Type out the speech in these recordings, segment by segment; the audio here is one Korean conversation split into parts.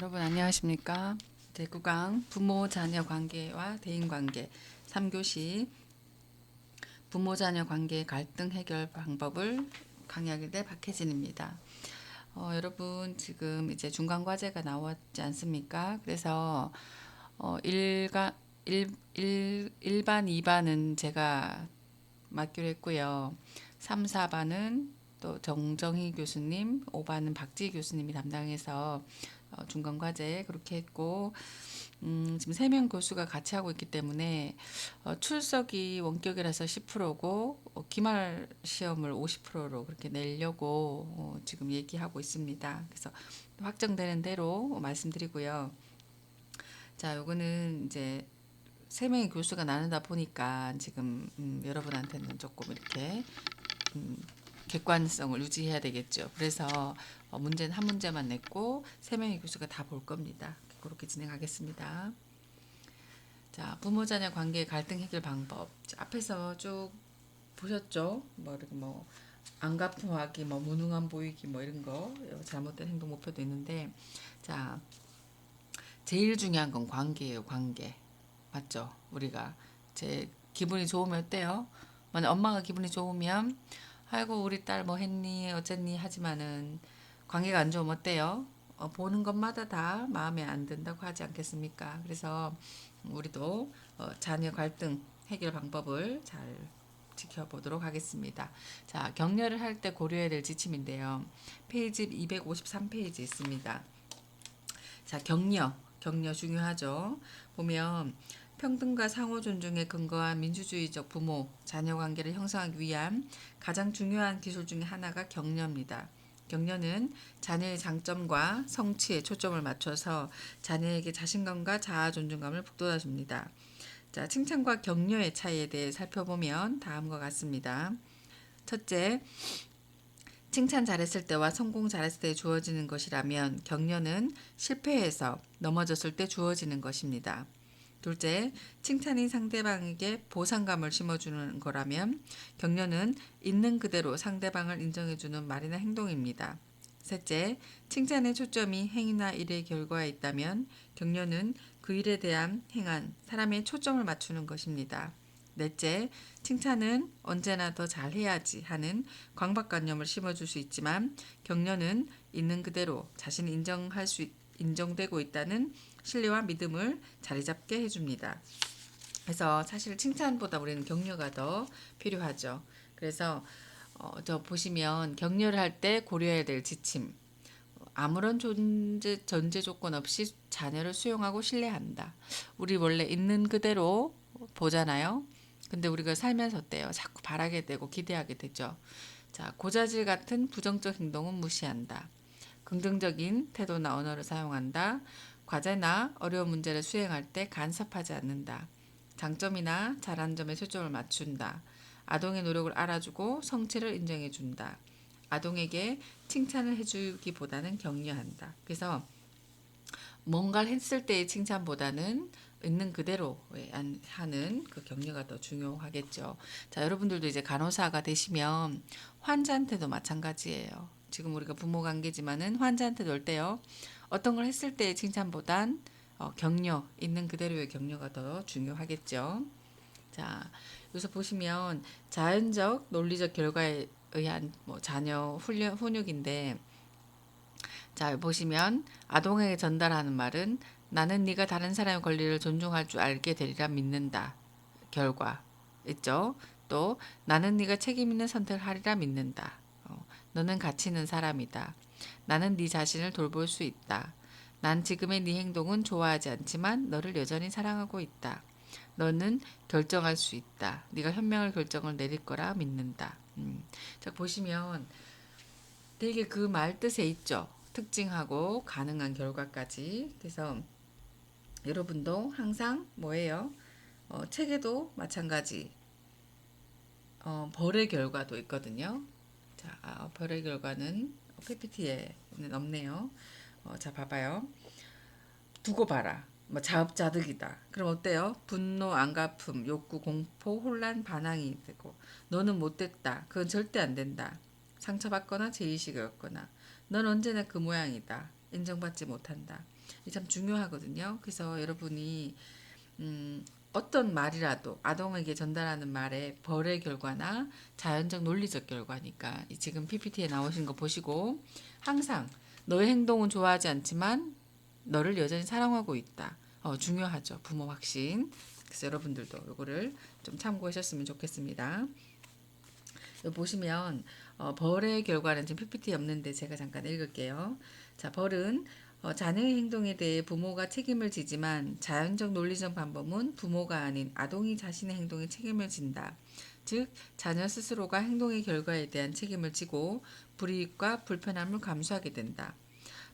여러분 안녕하십니까? 제9강 부모 자녀 관계와 대인 관계 3교시 부모 자녀 관계 갈등 해결 방법을 강의하게 될 박혜진입니다. 여러분 지금 이제 중간 과제가 나왔지 않습니까? 그래서 일반 2반은 제가 맡기로 했고요. 3, 4반은 또 정정희 교수님, 5반은 박지희 교수님이 담당해서 중간 과제 그렇게 했고, 지금 3명 교수가 같이 하고 있기 때문에 출석이 원격이라서 10%고 기말 시험을 50%로 그렇게 내려고 지금 얘기하고 있습니다. 그래서 확정되는 대로 말씀드리고요. 자, 요거는 이제 3명의 교수가 나누다 보니까 지금 여러분한테는 조금 이렇게 객관성을 유지해야 되겠죠. 그래서 문제는 한 문제만 냈고 3명의 교수가 다 볼 겁니다. 그렇게 진행하겠습니다. 자, 부모 자녀 관계 갈등 해결 방법. 앞에서 쭉 보셨죠? 뭐 이렇게 뭐 안가품하기, 뭐 무능한 보이기, 뭐 이런 거 잘못된 행동 목표도 있는데, 자, 제일 중요한 건 관계예요. 관계. 맞죠? 우리가 제 기분이 좋으면 어때요? 만약 엄마가 기분이 좋으면 아이고 우리 딸 뭐 했니 어쨌니 하지만은 관계가 안 좋으면 어때요? 보는 것마다 다 마음에 안 든다고 하지 않겠습니까? 그래서 우리도 자녀 갈등 해결 방법을 잘 지켜보도록 하겠습니다. 자, 격려를 할 때 고려해야 될 지침인데요. 페이지 253페이지 있습니다. 자, 격려 중요하죠. 보면 평등과 상호 존중에 근거한 민주주의적 부모 자녀 관계를 형성하기 위한 가장 중요한 기술 중에 하나가 격려입니다. 격려는 자녀의 장점과 성취에 초점을 맞춰서 자녀에게 자신감과 자아 존중감을 북돋아 줍니다. 자, 칭찬과 격려의 차이에 대해 살펴보면 다음과 같습니다. 첫째, 칭찬 잘했을 때와 성공 잘했을 때 주어지는 것이라면 격려는 실패해서 넘어졌을 때 주어지는 것입니다. 둘째, 칭찬이 상대방에게 보상감을 심어주는 거라면 격려는 있는 그대로 상대방을 인정해주는 말이나 행동입니다. 셋째, 칭찬의 초점이 행위나 일의 결과에 있다면 격려는 그 일에 대한 행한 사람의 초점을 맞추는 것입니다. 넷째, 칭찬은 언제나 더 잘해야지 하는 강박관념을 심어줄 수 있지만 격려는 있는 그대로 자신이 인정되고 있다는 신뢰와 믿음을 자리 잡게 해줍니다. 그래서 사실 칭찬보다 우리는 격려가 더 필요하죠. 그래서 저 보시면 격려를 할 때 고려해야 될 지침. 아무런 전제 조건 없이 자녀를 수용하고 신뢰한다. 우리 원래 있는 그대로 보잖아요. 근데 우리가 살면서 어때요? 자꾸 바라게 되고 기대하게 되죠. 자, 고자질 같은 부정적 행동은 무시한다. 긍정적인 태도나 언어를 사용한다. 과제나 어려운 문제를 수행할 때 간섭하지 않는다. 장점이나 잘한 점에 초점을 맞춘다. 아동의 노력을 알아주고 성취를 인정해준다. 아동에게 칭찬을 해주기보다는 격려한다. 그래서 뭔가를 했을 때의 칭찬보다는 있는 그대로 하는 그 격려가 더 중요하겠죠. 자, 여러분들도 이제 간호사가 되시면 환자한테도 마찬가지예요. 지금 우리가 부모 관계지만은 환자한테도 올 때요. 어떤 걸 했을 때의 칭찬보단 격려, 있는 그대로의 격려가 더 중요하겠죠. 자, 여기서 보시면 자연적 논리적 결과에 의한 자녀 훈육인데, 자, 보시면 아동에게 전달하는 말은 나는 네가 다른 사람의 권리를 존중할 줄 알게 되리라 믿는다. 결과 있죠. 또 나는 네가 책임 있는 선택을 하리라 믿는다. 너는 가치 있는 사람이다. 나는 네 자신을 돌볼 수 있다. 난 지금의 네 행동은 좋아하지 않지만 너를 여전히 사랑하고 있다. 너는 결정할 수 있다. 네가 현명한 결정을 내릴 거라 믿는다. 자, 보시면 되게 그 말 뜻에 있죠. 특징하고 가능한 결과까지. 그래서 여러분도 항상 뭐예요? 책에도 마찬가지 벌의 결과도 있거든요. 자, 벌의 결과는 PPT에는 없네요. 자, 봐봐요. 두고 봐라. 뭐 자업자득이다. 그럼 어때요? 분노, 안갚음, 욕구, 공포, 혼란, 반항이 되고 너는 못됐다. 그건 절대 안 된다. 상처받거나 죄의식을 얻거나 넌 언제나 그 모양이다. 인정받지 못한다. 이게 참 중요하거든요. 그래서 여러분이 어떤 말이라도 아동에게 전달하는 말의 벌의 결과나 자연적 논리적 결과니까 지금 PPT에 나오신 거 보시고 항상 너의 행동은 좋아하지 않지만 너를 여전히 사랑하고 있다. 중요하죠. 부모 확신. 그래서 여러분들도 이거를 좀 참고하셨으면 좋겠습니다. 여기 보시면 벌의 결과는 지금 PPT에 없는데 제가 잠깐 읽을게요. 자, 벌은 자녀의 행동에 대해 부모가 책임을 지지만 자연적 논리적 방법은 부모가 아닌 아동이 자신의 행동에 책임을 진다. 즉 자녀 스스로가 행동의 결과에 대한 책임을 지고 불이익과 불편함을 감수하게 된다.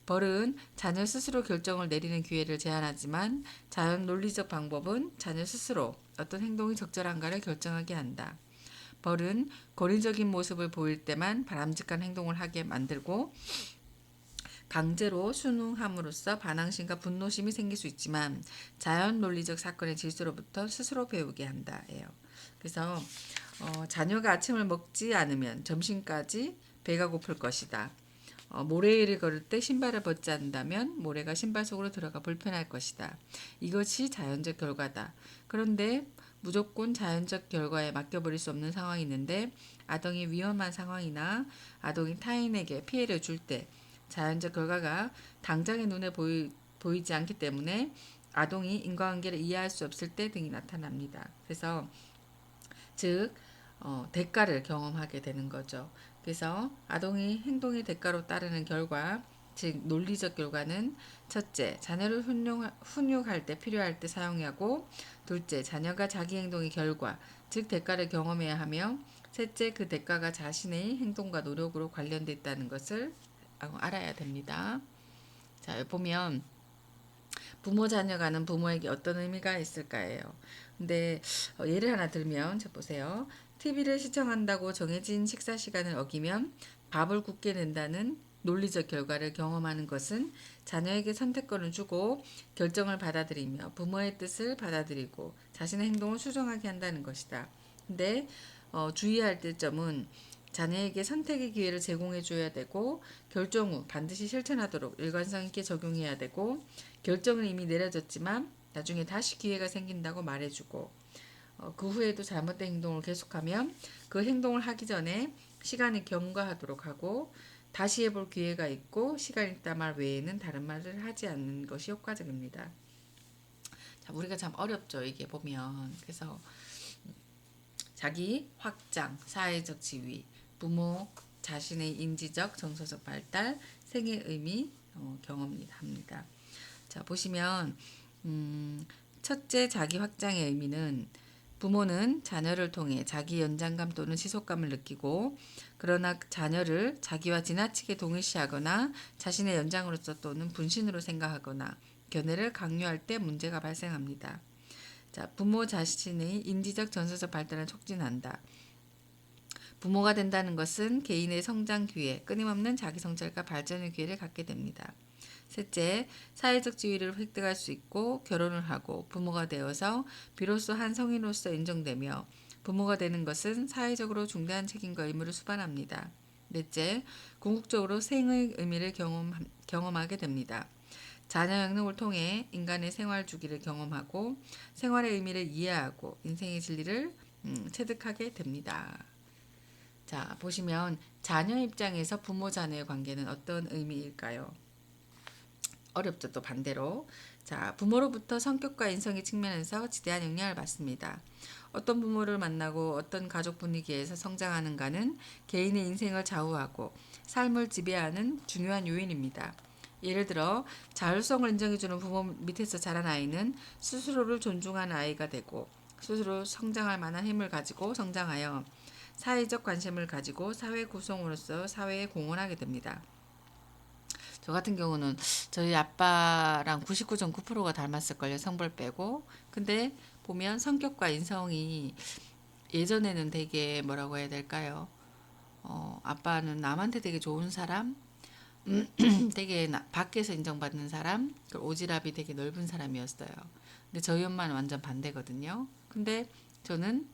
벌은 자녀 스스로 결정을 내리는 기회를 제한하지만 자연 논리적 방법은 자녀 스스로 어떤 행동이 적절한가를 결정하게 한다. 벌은 권위적인 모습을 보일 때만 바람직한 행동을 하게 만들고 강제로 순응함으로써 반항심과 분노심이 생길 수 있지만 자연 논리적 사건의 질서로부터 스스로 배우게 한다예요. 그래서 자녀가 아침을 먹지 않으면 점심까지 배가 고플 것이다. 모래 위를 걸을 때 신발을 벗지 않는다면 모래가 신발 속으로 들어가 불편할 것이다. 이것이 자연적 결과다. 그런데 무조건 자연적 결과에 맡겨버릴 수 없는 상황이 있는데 아동이 위험한 상황이나 아동이 타인에게 피해를 줄 때 자연적 결과가 당장의 눈에 보이지 않기 때문에 아동이 인과관계를 이해할 수 없을 때 등이 나타납니다. 그래서 즉 대가를 경험하게 되는 거죠. 그래서 아동이 행동의 대가로 따르는 결과, 즉 논리적 결과는 첫째, 자녀를 훈육할 때 필요할 때 사용하고 둘째, 자녀가 자기 행동의 결과, 즉 대가를 경험해야 하며 셋째, 그 대가가 자신의 행동과 노력으로 관련돼 있다는 것을 알아야 됩니다. 자, 보면 부모 자녀가는 부모에게 어떤 의미가 있을까예요. 근데 예를 하나 들면 자 보세요. TV를 시청한다고 정해진 식사 시간을 어기면 밥을 굽게 된다는 논리적 결과를 경험하는 것은 자녀에게 선택권을 주고 결정을 받아들이며 부모의 뜻을 받아들이고 자신의 행동을 수정하게 한다는 것이다. 근데 주의할 점은 자녀에게 선택의 기회를 제공해 줘야 되고 결정 후 반드시 실천하도록 일관성 있게 적용해야 되고 결정은 이미 내려졌지만 나중에 다시 기회가 생긴다고 말해주고 그 후에도 잘못된 행동을 계속하면 그 행동을 하기 전에 시간을 경과하도록 하고 다시 해볼 기회가 있고 시간 있다 말 외에는 다른 말을 하지 않는 것이 효과적입니다. 자, 우리가 참 어렵죠. 이게 보면. 그래서 자기 확장, 사회적 지위, 부모 자신의 인지적, 정서적 발달, 생애 의미 경험합니다. 자 보시면 첫째 자기 확장의 의미는 부모는 자녀를 통해 자기 연장감 또는 지속감을 느끼고 그러나 자녀를 자기와 지나치게 동일시하거나 자신의 연장으로서 또는 분신으로 생각하거나 견해를 강요할 때 문제가 발생합니다. 자, 부모 자신의 인지적 정서적 발달을 촉진한다. 부모가 된다는 것은 개인의 성장 기회, 끊임없는 자기 성찰과 발전의 기회를 갖게 됩니다. 셋째, 사회적 지위를 획득할 수 있고 결혼을 하고 부모가 되어서 비로소 한 성인으로서 인정되며 부모가 되는 것은 사회적으로 중대한 책임과 의무를 수반합니다. 넷째, 궁극적으로 생의 의미를 경험하게 됩니다. 자녀 양육을 통해 인간의 생활 주기를 경험하고 생활의 의미를 이해하고 인생의 진리를 체득하게 됩니다. 자, 보시면 자녀 입장에서 부모 자녀의 관계는 어떤 의미일까요? 어렵죠. 또 반대로. 자, 부모로부터 성격과 인성의 측면에서 지대한 영향을 받습니다. 어떤 부모를 만나고 어떤 가족 분위기에서 성장하는가는 개인의 인생을 좌우하고 삶을 지배하는 중요한 요인입니다. 예를 들어 자율성을 인정해주는 부모 밑에서 자란 아이는 스스로를 존중하는 아이가 되고 스스로 성장할 만한 힘을 가지고 성장하여 사회적 관심을 가지고 사회 구성으로서 사회에 공헌하게 됩니다. 저 같은 경우는 저희 아빠랑 99.9%가 닮았을걸요. 성별 빼고. 근데 보면 성격과 인성이 예전에는 되게 뭐라고 해야 될까요? 아빠는 남한테 되게 좋은 사람, 되게 밖에서 인정받는 사람, 오지랖이 되게 넓은 사람이었어요. 근데 저희 엄마는 완전 반대거든요. 근데 저는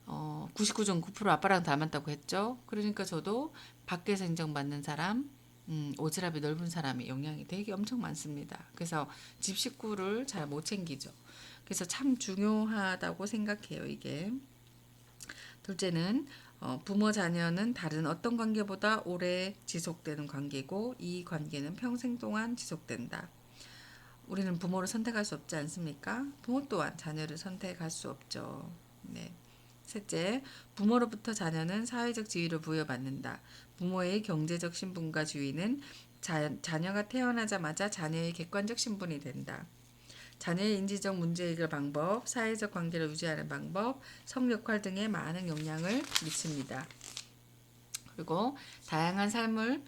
99.9% 아빠랑 닮았다고 했죠. 그러니까 저도 밖에서 인정받는 사람, 오지랖이 넓은 사람의 영향이 되게 엄청 많습니다. 그래서 집 식구를 잘 못 챙기죠. 그래서 참 중요하다고 생각해요, 이게. 둘째는 부모 자녀는 다른 어떤 관계보다 오래 지속되는 관계고 이 관계는 평생 동안 지속된다. 우리는 부모를 선택할 수 없지 않습니까? 부모 또한 자녀를 선택할 수 없죠. 네. 셋째, 부모로부터 자녀는 사회적 지위를 부여받는다. 부모의 경제적 신분과 지위는 자녀가 태어나자마자 자녀의 객관적 신분이 된다. 자녀의 인지적 문제 해결 방법, 사회적 관계를 유지하는 방법, 성 역할 등에 많은 영향을 미칩니다. 그리고 다양한 삶을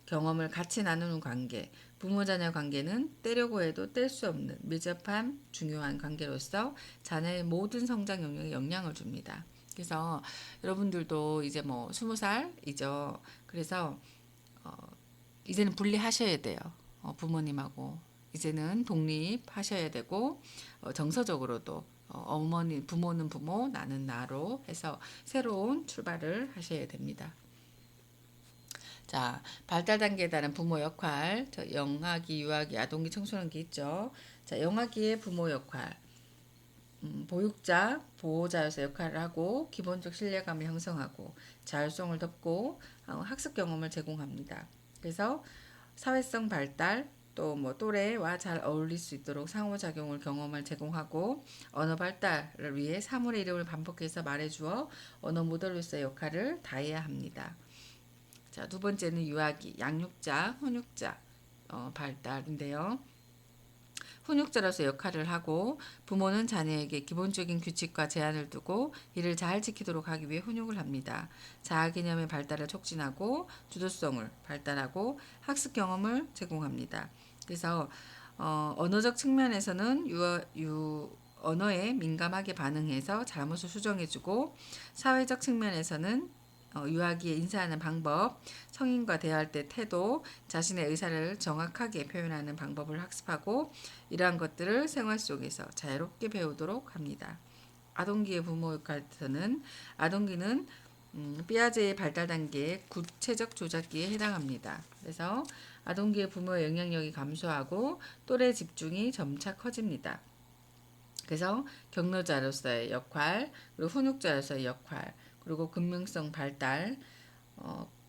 경험을 같이 나누는 관계, 부모 자녀 관계는 떼려고 해도 뗄 수 없는 밀접한 중요한 관계로서 자녀의 모든 성장 영역에 영향을 줍니다. 그래서 여러분들도 이제 뭐 20살이죠. 그래서 이제는 분리하셔야 돼요. 부모님하고 이제는 독립하셔야 되고 정서적으로도 어머니 부모는 부모 나는 나로 해서 새로운 출발을 하셔야 됩니다. 자, 발달 단계에 따른 부모 역할, 영아기, 유아기, 아동기, 청소년기 있죠. 자, 영아기의 부모 역할, 보육자, 보호자로서 역할을 하고 기본적 신뢰감을 형성하고 자율성을 덮고 학습 경험을 제공합니다. 그래서 사회성 발달, 또 뭐 또래와 잘 어울릴 수 있도록 상호작용을 경험을 제공하고 언어 발달을 위해 사물의 이름을 반복해서 말해주어 언어 모델로서의 역할을 다해야 합니다. 자, 두 번째는 유아기, 양육자, 훈육자 발달인데요. 훈육자로서 역할을 하고 부모는 자녀에게 기본적인 규칙과 제한을 두고 이를 잘 지키도록 하기 위해 훈육을 합니다. 자아개념의 발달을 촉진하고 주도성을 발달하고 학습 경험을 제공합니다. 그래서 언어적 측면에서는 언어에 민감하게 반응해서 잘못을 수정해주고 사회적 측면에서는 유아기에 인사하는 방법, 성인과 대화할 때 태도, 자신의 의사를 정확하게 표현하는 방법을 학습하고 이러한 것들을 생활 속에서 자유롭게 배우도록 합니다. 아동기의 부모 역할에서는 아동기는 피아제의 발달 단계의 구체적 조작기에 해당합니다. 그래서 아동기의 부모의 영향력이 감소하고 또래 집중이 점차 커집니다. 그래서 격려자로서의 역할, 그리고 훈육자로서의 역할, 그리고 근면성 발달,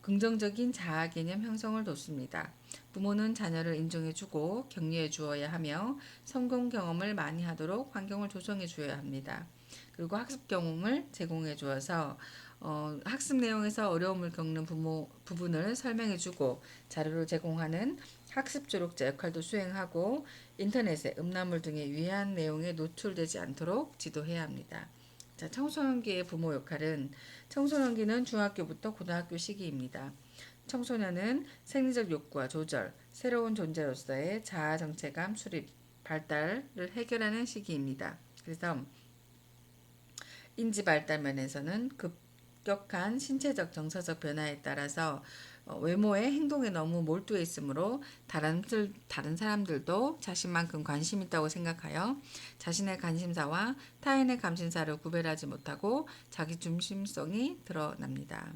긍정적인 자아 개념 형성을 돕습니다. 부모는 자녀를 인정해주고 격려해 주어야 하며 성공 경험을 많이 하도록 환경을 조성해 주어야 합니다. 그리고 학습 경험을 제공해 주어서 학습 내용에서 어려움을 겪는 부분을 설명해 주고 자료를 제공하는 학습 조력자 역할도 수행하고 인터넷에 음란물 등의 위한 내용에 노출되지 않도록 지도해야 합니다. 자, 청소년기의 부모 역할은 청소년기는 중학교부터 고등학교 시기입니다. 청소년은 생리적 욕구와 조절, 새로운 존재로서의 자아 정체감 수립, 발달을 해결하는 시기입니다. 그래서 인지 발달 면에서는 급격한 신체적 정서적 변화에 따라서 외모에 행동에 너무 몰두해 있으므로 다른 사람들도 자신만큼 관심 있다고 생각하여 자신의 관심사와 타인의 관심사를 구별하지 못하고 자기중심성이 드러납니다.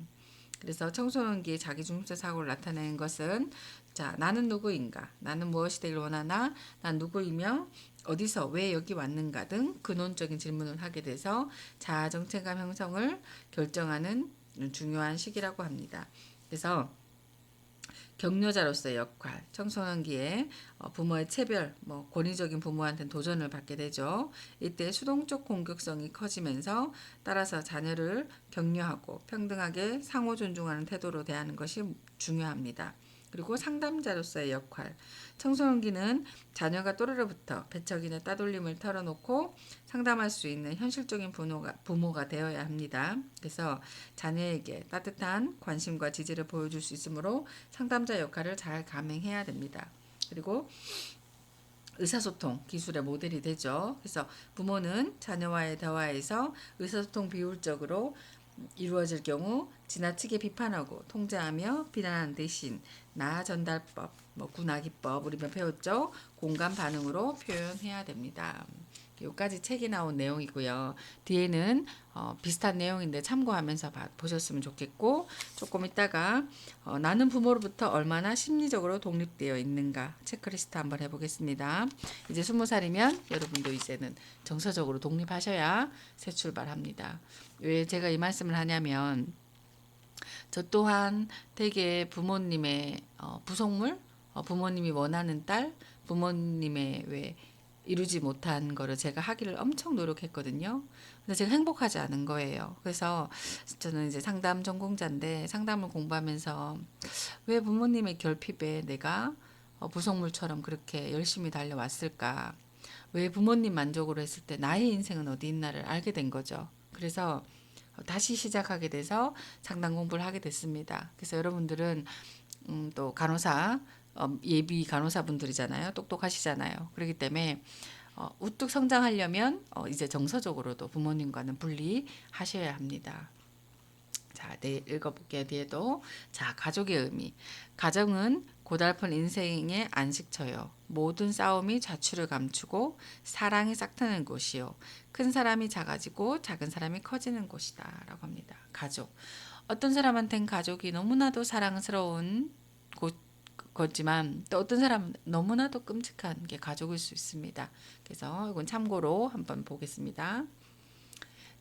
그래서 청소년기의 자기중심적 사고를 나타내는 것은 자, 나는 누구인가? 나는 무엇이 되길 원하나? 난 누구이며 어디서 왜 여기 왔는가 등 근원적인 질문을 하게 돼서 자아 정체감 형성을 결정하는 중요한 시기라고 합니다. 그래서 격려자로서의 역할, 청소년기에 부모의 체별, 권위적인 부모한테는 도전을 받게 되죠. 이때 수동적 공격성이 커지면서 따라서 자녀를 격려하고 평등하게 상호 존중하는 태도로 대하는 것이 중요합니다. 그리고 상담자로서의 역할, 청소년기는 자녀가 또래로부터 배척이나 따돌림을 털어놓고 상담할 수 있는 현실적인 부모가 되어야 합니다. 그래서 자녀에게 따뜻한 관심과 지지를 보여줄 수 있으므로 상담자 역할을 잘 감행해야 됩니다. 그리고 의사소통 기술의 모델이 되죠. 그래서 부모는 자녀와의 대화에서 의사소통 비율적으로 이루어질 경우 지나치게 비판하고 통제하며 비난하는 대신 나 전달법, 뭐 군화기법 우리가 배웠죠. 공감 반응으로 표현해야 됩니다. 여기까지 책이 나온 내용이고요. 뒤에는 비슷한 내용인데 참고하면서 보셨으면 좋겠고, 조금 있다가 나는 부모로부터 얼마나 심리적으로 독립되어 있는가 체크리스트 한번 해보겠습니다. 이제 20살이면 여러분도 이제는 정서적으로 독립하셔야 새 출발합니다. 왜 제가 이 말씀을 하냐면, 저 또한 되게 부모님의 부속물, 부모님이 원하는 딸, 부모님의 왜 이루지 못한 거를 제가 하기를 엄청 노력했거든요. 근데 제가 행복하지 않은 거예요. 그래서 저는 이제 상담 전공자인데 상담을 공부하면서 왜 부모님의 결핍에 내가 부속물처럼 그렇게 열심히 달려왔을까? 왜 부모님 만족으로 했을 때 나의 인생은 어디 있나를 알게 된 거죠. 그래서 다시 시작하게 돼서 상담 공부를 하게 됐습니다. 그래서 여러분들은 또 간호사 예비 간호사분들이잖아요. 똑똑하시잖아요. 그렇기 때문에 우뚝 성장하려면 이제 정서적으로도 부모님과는 분리하셔야 합니다. 자, 네, 읽어볼게요. 뒤에도. 자, 가족의 의미. 가정은 고달픈 인생의 안식처요. 모든 싸움이 좌추를 감추고 사랑이 싹트는 곳이요. 큰 사람이 작아지고 작은 사람이 커지는 곳이다. 라고 합니다. 가족. 어떤 사람한테는 가족이 너무나도 사랑스러운 거지만 또 어떤 사람은 너무나도 끔찍한 게 가족일 수 있습니다. 그래서 이건 참고로 한번 보겠습니다.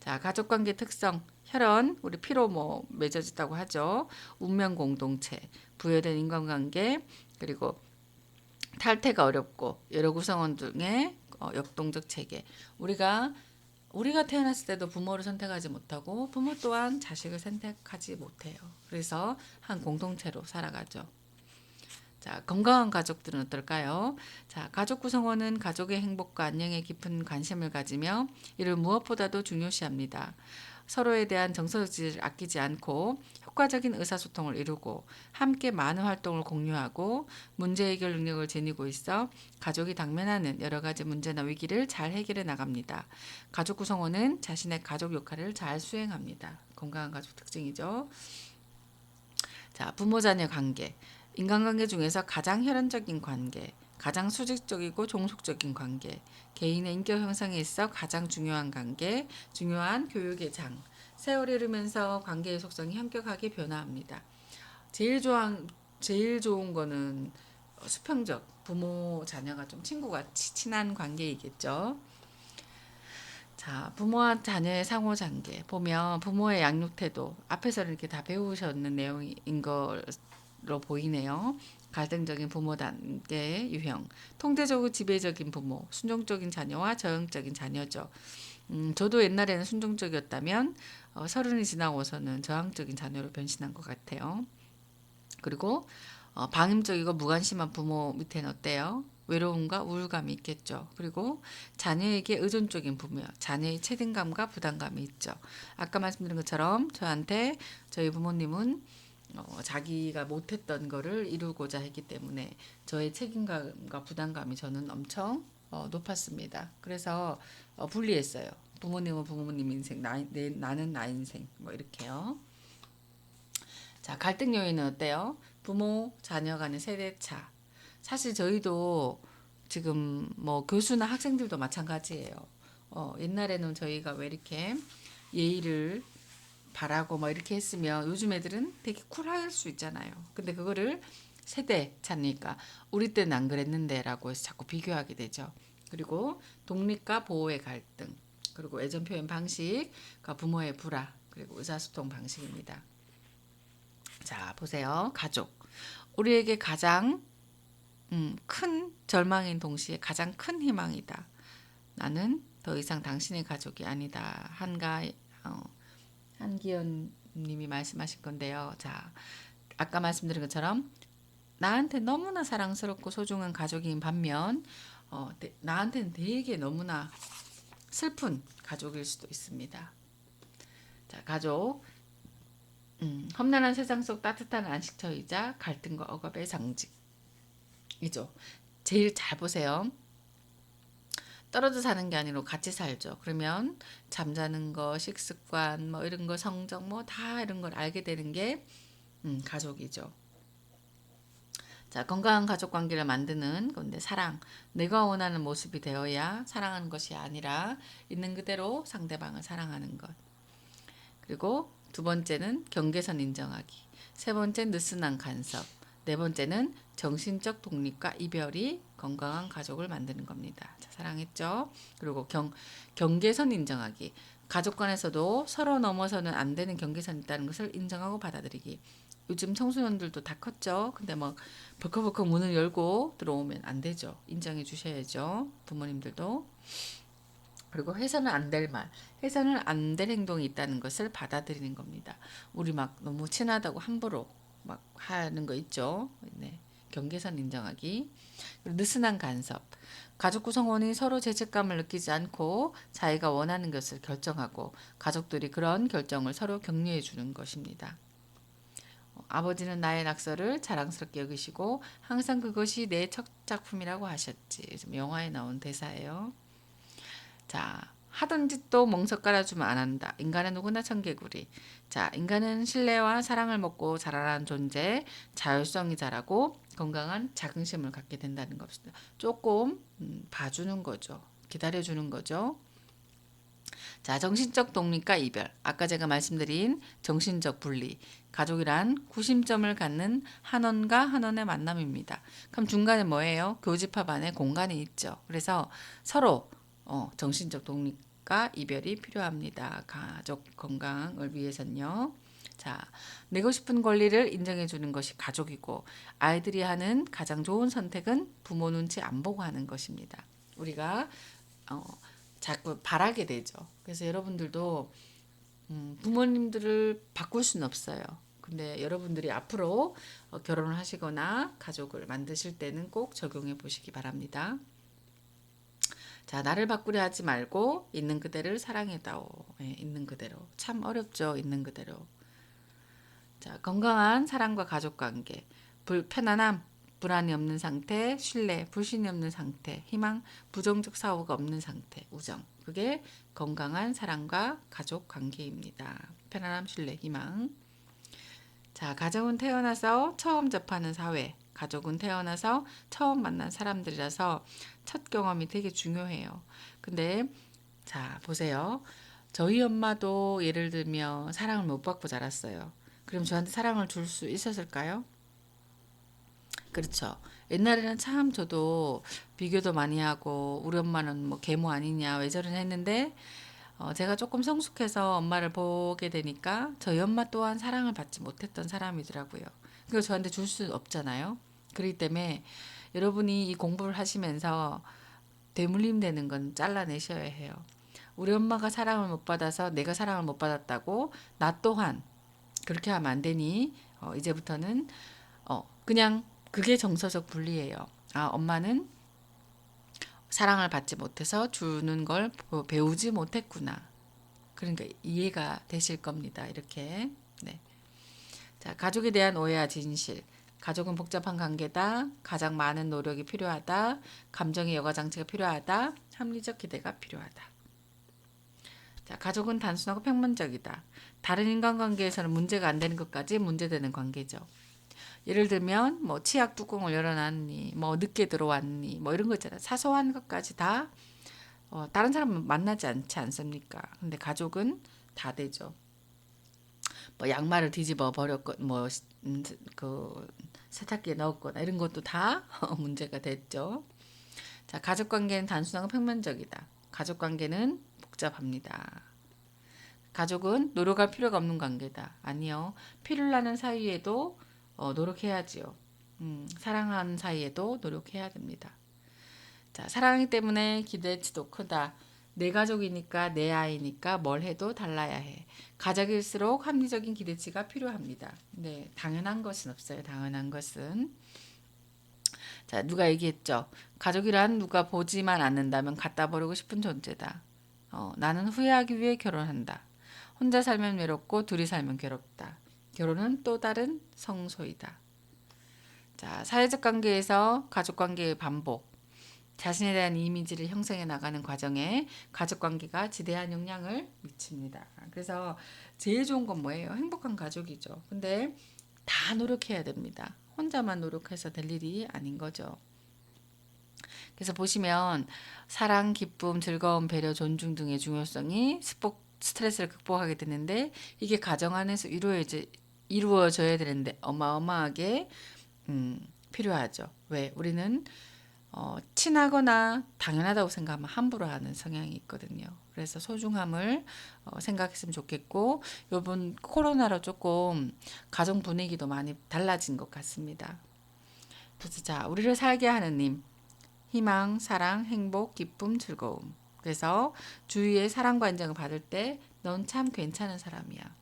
자, 가족관계 특성. 혈연, 우리 피로 맺어졌다고 하죠. 운명 공동체, 부여된 인간관계, 그리고 탈퇴가 어렵고 여러 구성원 중에 역동적 체계. 우리가 태어났을 때도 부모를 선택하지 못하고 부모 또한 자식을 선택하지 못해요. 그래서 한 공동체로 살아가죠. 자, 건강한 가족들은 어떨까요? 자, 가족 구성원은 가족의 행복과 안녕에 깊은 관심을 가지며 이를 무엇보다도 중요시합니다. 서로에 대한 정서적 지지를 아끼지 않고 효과적인 의사소통을 이루고 함께 많은 활동을 공유하고 문제 해결 능력을 지니고 있어 가족이 당면하는 여러 가지 문제나 위기를 잘 해결해 나갑니다. 가족 구성원은 자신의 가족 역할을 잘 수행합니다. 건강한 가족 특징이죠. 자, 부모 자녀 관계. 인간관계 중에서 가장 혈연적인 관계, 가장 수직적이고 종속적인 관계, 개인의 인격 형성에 있어 가장 중요한 관계, 중요한 교육의 장. 세월이 흐르면서 관계의 속성이 현격하게 변화합니다. 제일 좋은 거는 수평적, 부모 자녀가 좀 친구같이 친한 관계이겠죠. 자, 부모와 자녀의 상호관계 보면 부모의 양육 태도 앞에서는 이렇게 다 배우셨는 내용인 걸로 보이네요. 갈등적인 부모 단계 유형, 통제적이고 지배적인 부모, 순종적인 자녀와 저항적인 자녀죠. 저도 옛날에는 순종적이었다면 서른이 지나고서는 저항적인 자녀로 변신한 것 같아요. 그리고 방임적이고 무관심한 부모 밑에는 어때요? 외로움과 우울감이 있겠죠. 그리고 자녀에게 의존적인 부모, 자녀의 책임감과 부담감이 있죠. 아까 말씀드린 것처럼 저한테 저희 부모님은 자기가 못했던 거를 이루고자 했기 때문에 저의 책임감과 부담감이 저는 엄청 높았습니다. 그래서 분리했어요. 부모님은 부모님 인생, 나는 나 인생, 뭐 이렇게요. 자, 갈등 요인은 어때요? 부모, 자녀 간의 세대차. 사실 저희도 지금 교수나 학생들도 마찬가지예요. 옛날에는 저희가 왜 이렇게 예의를 바라고 이렇게 했으면 요즘 애들은 되게 쿨할 수 있잖아요. 근데 그거를 세대 차니까 우리 때는 안 그랬는데라고 해서 자꾸 비교하게 되죠. 그리고 독립과 보호의 갈등, 그리고 애정 표현 방식과 부모의 불화, 그리고 의사소통 방식입니다. 자, 보세요. 가족. 우리에게 가장 큰 절망인 동시에 가장 큰 희망이다. 나는 더 이상 당신의 가족이 아니다. 한기현 님이 말씀하신 건데요. 자, 아까 말씀드린 것처럼 나한테 너무나 사랑스럽고 소중한 가족인 반면 나한테는 되게 너무나 슬픈 가족일 수도 있습니다. 자, 가족. 험난한 세상 속 따뜻한 안식처이자 갈등과 억압의 상징이죠. 제일 잘 보세요. 떨어져 사는 게 아니라 같이 살죠. 그러면 잠자는 거, 식습관, 이런 거, 성적, 다 이런 걸 알게 되는 게 가족이죠. 자, 건강한 가족 관계를 만드는 건데 사랑. 내가 원하는 모습이 되어야 사랑하는 것이 아니라 있는 그대로 상대방을 사랑하는 것. 그리고 두 번째는 경계선 인정하기. 세 번째 느슨한 간섭. 네 번째는 정신적 독립과 이별이 건강한 가족을 만드는 겁니다. 자, 사랑했죠? 그리고 경계선 인정하기. 가족 간에서도 서로 넘어서는 안 되는 경계선이 있다는 것을 인정하고 받아들이기. 요즘 청소년들도 다 컸죠. 근데 막 벌컥벌컥 문을 열고 들어오면 안 되죠. 인정해 주셔야죠. 부모님들도. 그리고 해서는 안 될 말, 해서는 안 될 행동이 있다는 것을 받아들이는 겁니다. 우리 막 너무 친하다고 함부로 막 하는 거 있죠. 네. 경계선 인정하기. 그리고 느슨한 간섭. 가족 구성원이 서로 죄책감을 느끼지 않고 자기가 원하는 것을 결정하고 가족들이 그런 결정을 서로 격려해 주는 것입니다. 아버지는 나의 낙서를 자랑스럽게 여기시고 항상 그것이 내 첫 작품이라고 하셨지. 영화에 나온 대사예요. 자, 하던 짓도 멍석 깔아주면 안 한다. 인간은 누구나 청개구리. 자, 인간은 신뢰와 사랑을 먹고 자라는 존재, 자율성이 자라고 건강한 자긍심을 갖게 된다는 것입니다. 조금 봐주는 거죠. 기다려주는 거죠. 자, 정신적 독립과 이별. 아까 제가 말씀드린 정신적 분리. 가족이란 구심점을 갖는 한원과 한원의 만남입니다. 그럼 중간에 뭐예요? 교집합 안에 공간이 있죠. 그래서 서로 정신적 독립과 이별이 필요합니다. 가족 건강을 위해서는요. 자, 내고 싶은 권리를 인정해 주는 것이 가족이고 아이들이 하는 가장 좋은 선택은 부모 눈치 안 보고 하는 것입니다. 우리가 자꾸 바라게 되죠. 그래서 여러분들도 부모님들을 바꿀 수는 없어요. 근데 여러분들이 앞으로 결혼을 하시거나 가족을 만드실 때는 꼭 적용해 보시기 바랍니다. 자, 나를 바꾸려 하지 말고 있는 그대를 사랑해다오. 예, 있는 그대로. 참 어렵죠. 있는 그대로. 자, 건강한 사랑과 가족 관계. 편안함, 불안이 없는 상태, 신뢰, 불신이 없는 상태, 희망, 부정적 사고가 없는 상태, 우정. 그게 건강한 사랑과 가족 관계입니다. 편안함, 신뢰, 희망. 자, 가족은 태어나서 처음 접하는 사회, 가족은 태어나서 처음 만난 사람들이라서 첫 경험이 되게 중요해요. 근데 자, 보세요. 저희 엄마도 예를 들면 사랑을 못 받고 자랐어요. 그럼 저한테 사랑을 줄 수 있었을까요? 그렇죠. 옛날에는 참 저도 비교도 많이 하고 우리 엄마는 뭐 계모 아니냐 왜 저러냐 했는데 제가 조금 성숙해서 엄마를 보게 되니까 저희 엄마 또한 사랑을 받지 못했던 사람이더라고요. 그거 저한테 줄 수 없잖아요. 그렇기 때문에 여러분이 이 공부를 하시면서 대물림 되는 건 잘라내셔야 해요. 우리 엄마가 사랑을 못 받아서 내가 사랑을 못 받았다고 나 또한 그렇게 하면 안 되니 이제부터는 그냥 그게 정서적 분리예요. 아, 엄마는 사랑을 받지 못해서 주는 걸 배우지 못했구나. 그러니까 이해가 되실 겁니다. 이렇게. 네. 자, 가족에 대한 오해와 진실. 가족은 복잡한 관계다. 가장 많은 노력이 필요하다. 감정의 여과 장치가 필요하다. 합리적 기대가 필요하다. 자, 가족은 단순하고 평면적이다. 다른 인간관계에서는 문제가 안 되는 것까지 문제되는 관계죠. 예를 들면 뭐 치약 뚜껑을 열어놨니, 뭐 늦게 들어왔니, 뭐 이런 거 있잖아요. 사소한 것까지 다 다른 사람은 만나지 않지 않습니까? 근데 가족은 다 되죠. 뭐 양말을 뒤집어 버렸고 뭐그 세탁기에 넣었거나 이런 것도 다 문제가 됐죠. 자, 가족 관계는 단순하고 평면적이다. 가족 관계는 복잡합니다. 가족은 노력할 필요가 없는 관계다. 아니요. 피를 나는 사이에도 노력해야지요. 사랑하는 사이에도 노력해야 됩니다. 자, 사랑하기 때문에 기대치도 크다. 내 가족이니까 내 아이니까 뭘 해도 달라야 해. 가족일수록 합리적인 기대치가 필요합니다. 네, 당연한 것은 없어요. 당연한 것은. 자, 누가 얘기했죠? 가족이란 누가 보지만 않는다면 갖다 버리고 싶은 존재다. 나는 후회하기 위해 결혼한다. 혼자 살면 외롭고 둘이 살면 괴롭다. 결혼은 또 다른 성소이다. 자, 사회적 관계에서 가족 관계의 반복. 자신에 대한 이미지를 형성해 나가는 과정에 가족 관계가 지대한 영향을 미칩니다. 그래서 제일 좋은 건 뭐예요? 행복한 가족이죠. 근데 다 노력해야 됩니다. 혼자만 노력해서 될 일이 아닌 거죠. 그래서 보시면 사랑, 기쁨, 즐거움, 배려, 존중 등의 중요성이 스트레스를 극복하게 되는데 이게 가정 안에서 이루어져야 되는데 어마어마하게 필요하죠. 왜? 우리는 친하거나 당연하다고 생각하면 함부로 하는 성향이 있거든요. 그래서 소중함을 생각했으면 좋겠고 요번 코로나로 조금 가정 분위기도 많이 달라진 것 같습니다. 그래서 자, 우리를 살게 하는 님, 희망, 사랑, 행복, 기쁨, 즐거움. 그래서 주위의 사랑과 인정을 받을 때 넌 참 괜찮은 사람이야.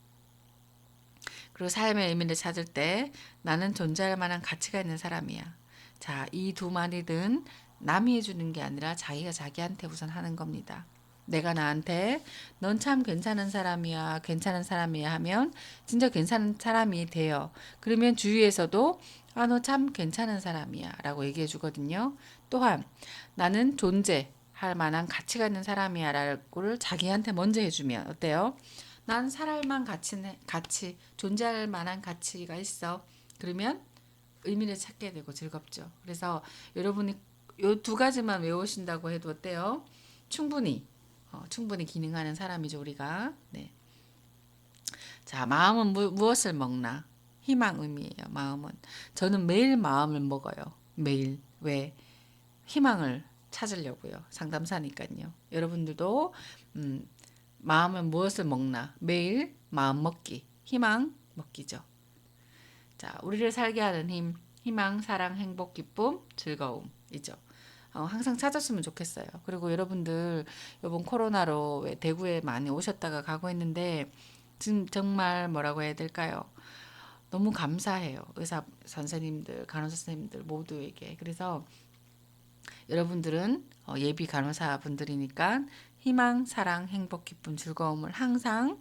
그리고 삶의 의미를 찾을 때 나는 존재할 만한 가치가 있는 사람이야. 자, 이 두 마디는 남이 해주는 게 아니라 자기가 자기한테 우선 하는 겁니다. 내가 나한테 넌 참 괜찮은 사람이야, 괜찮은 사람이야 하면 진짜 괜찮은 사람이 돼요. 그러면 주위에서도 아, 너 참 괜찮은 사람이야 라고 얘기해 주거든요. 또한 나는 존재할 만한 가치가 있는 사람이야 라고를 자기한테 먼저 해주면 어때요? 난 살아만 가치, 존재할 만한 가치가 있어. 그러면 의미를 찾게 되고 즐겁죠. 그래서 여러분이 요 두 가지만 외우신다고 해도 어때요? 충분히 기능하는 사람이죠, 우리가. 네. 자, 마음은 무엇을 먹나? 희망 의미예요, 마음은. 저는 매일 마음을 먹어요. 매일. 왜? 희망을 찾으려고요. 상담사니까요. 여러분들도 마음은 무엇을 먹나? 매일 마음 먹기. 희망 먹기죠. 자, 우리를 살게 하는 힘, 희망, 사랑, 행복, 기쁨, 즐거움이죠. 항상 찾았으면 좋겠어요. 그리고 여러분들 이번 코로나로 왜 대구에 많이 오셨다가 가고 있는데 지금 정말 뭐라고 해야 될까요? 너무 감사해요. 의사 선생님들, 간호사 선생님들 모두에게. 그래서 여러분들은 예비 간호사 분들이니까 희망, 사랑, 행복, 기쁨, 즐거움을 항상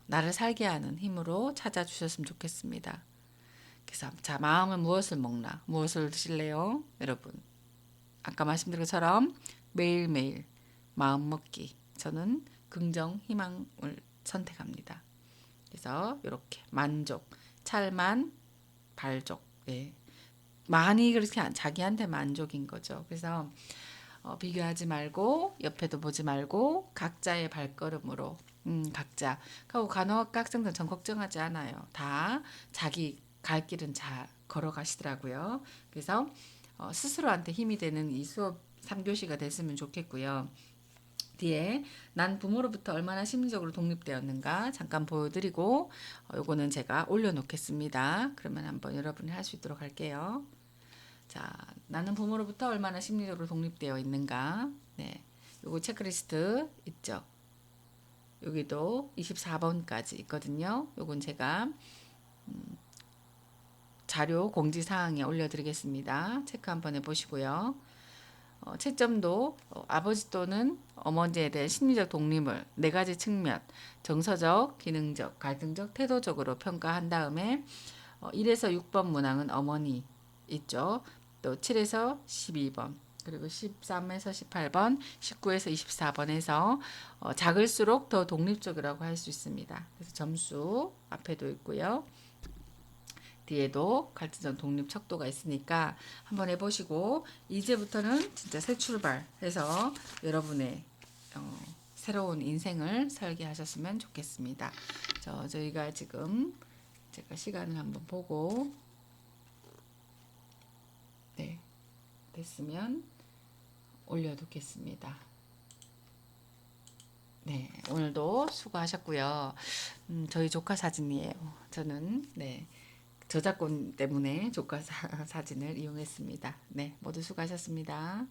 나를 살게 하는 힘으로 찾아주셨으면 좋겠습니다. 그래서 자, 마음은 무엇을 먹나? 무엇을 드실래요? 여러분. 아까 말씀드린 것처럼 매일매일 마음 먹기. 저는 긍정, 희망을 선택합니다. 그래서 이렇게 만족, 찰만, 발족. 예. 많이 그렇게 자기한테 만족인 거죠. 그래서 비교하지 말고 옆에도 보지 말고 각자의 발걸음으로 각자. 그리고 간호학과 학생들 전 걱정하지 않아요. 다 자기 갈 길은 잘 걸어가시더라고요. 그래서 스스로한테 힘이 되는 이 수업 3교시가 됐으면 좋겠고요. 뒤에 난 부모로부터 얼마나 심리적으로 독립되었는가 잠깐 보여드리고 요거는 제가 올려놓겠습니다. 그러면 한번 여러분이 할 수 있도록 할게요. 자, 나는 부모로부터 얼마나 심리적으로 독립되어 있는가. 네, 요거 체크리스트 있죠. 여기도 24번까지 있거든요. 요건 제가 자료 공지사항에 올려드리겠습니다. 체크 한번 해보시고요. 채점도 아버지 또는 어머니에 대한 심리적 독립을 네 가지 측면, 정서적, 기능적, 갈등적, 태도적으로 평가한 다음에 1에서 6번 문항은 어머니 있죠. 또 7에서 12번, 그리고 13에서 18번, 19에서 24번에서 작을수록 더 독립적이라고 할 수 있습니다. 그래서 점수 앞에도 있고요. 뒤에도 갈등적 독립 척도가 있으니까 한번 해보시고 이제부터는 진짜 새 출발해서 여러분의 새로운 인생을 설계하셨으면 좋겠습니다. 저희가 지금 제가 시간을 한번 보고 네, 됐으면 올려두겠습니다. 네, 오늘도 수고하셨고요. 저희 조카 사진이에요. 저는 네. 저작권 때문에 조카 사진을 이용했습니다. 네, 모두 수고하셨습니다.